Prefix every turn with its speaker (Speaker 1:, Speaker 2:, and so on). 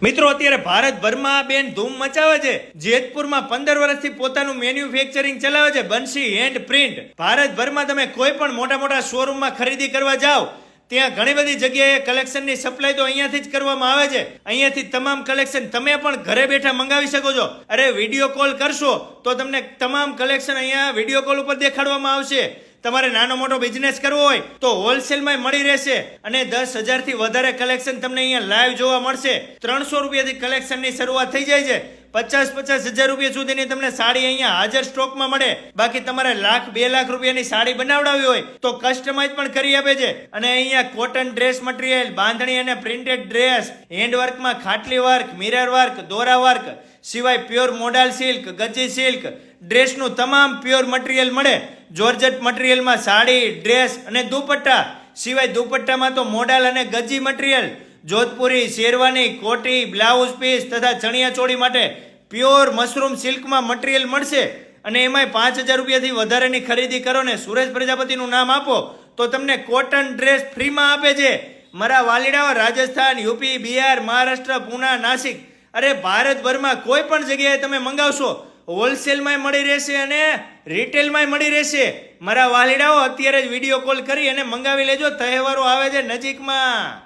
Speaker 1: મિત્રો અત્યારે ભારતભરમાં બેન ધૂમ મચાવે છે. જેતપુરમાં 15 વર્ષથી પોતાનું મેન્યુફેક્ચરિંગ ચલાવે છે બંસી હેન્ડ પ્રિન્ટ. ભારતભરમાં તમે કોઈ પણ મોટા મોટા શોરૂમમાં ખરીદી કરવા જાઓ ત્યાં ઘણી બધી જગ્યાએ કલેક્શનની સપ્લાય તો અહીંયાથી જ કરવામાં આવે છે. અહીંયાથી તમામ કલેક્શન તમે પણ ઘરે બેઠા મંગાવી શકો છો. અરે વિડીયો કોલ કરશો તો તમને તમામ કલેક્શન અહીંયા વિડીયો કોલ ઉપર દેખાડવામાં આવશે. તમારે નાનો મોટો બિઝનેસ કરવો હોય તો હોલસેલમાં મળી રહેશે અને 10,000 થી વધારે કલેક્શન તમને અહીંયા લાઈવ જોવા મળશે. 300 રૂપિયાથી કલેક્શનની શરૂઆત થઈ જાય છે. 50,000 રૂપિયા સુધીની તમને સાડી અહીંયા હાજર સ્ટોકમાં મળે. બાકી તમારે લાખ 2 લાખ રૂપિયાની સાડી બનાવડાવી હોય તો કસ્ટમાઇઝ પણ કરી આપે છે. અને અહીંયા કોટન ડ્રેસ મટીરિયલ, બાંધણી અને પ્રિન્ટેડ ડ્રેસ, હેન્ડવર્કમાં ખાટલી વર્ક, મિરર વર્ક, દોરા વર્ક સિવાય પ્યોર મોડાલ સિલ્ક, ગજી સિલ્ક ડ્રેસનું તમામ પ્યોર મટીરિયલ મળે. જોર્જટ મટીરિયલમાં સાડી, ડ્રેસ અને દુપટ્ટા સિવાય દુપટ્ટામાં તો મોડાલ અને ગજી મટીરિયલ, જોધપુરી, શેરવાની, કોટી, બ્લાઉઝ પીસ તથા ચણિયા ચોળી માટે પ્યોર મશરૂમ સિલ્કમાં મટીરિયલ મળશે. અને એમાંય 5,000 રૂપિયાથી વધારેની ખરીદી કરો ને સુરેશ પ્રજાપતિનું નામ આપો તો તમને કોટન ડ્રેસ ફ્રીમાં આપે છે. મારા વાલીડાઓ રાજસ્થાન, યુપી, બિહાર, મહારાષ્ટ્ર, પુના, નાસિક, અરે ભારતભરમાં કોઈ પણ જગ્યાએ તમે મંગાવશો હોલસેલમાં મળી રહેશે અને રિટેલમાં મળી રહેશે. મારા વાલીડાઓ અત્યારે જ વિડીયો કોલ કરી અને મંગાવી લેજો. તહેવારો આવે છે નજીકમાં.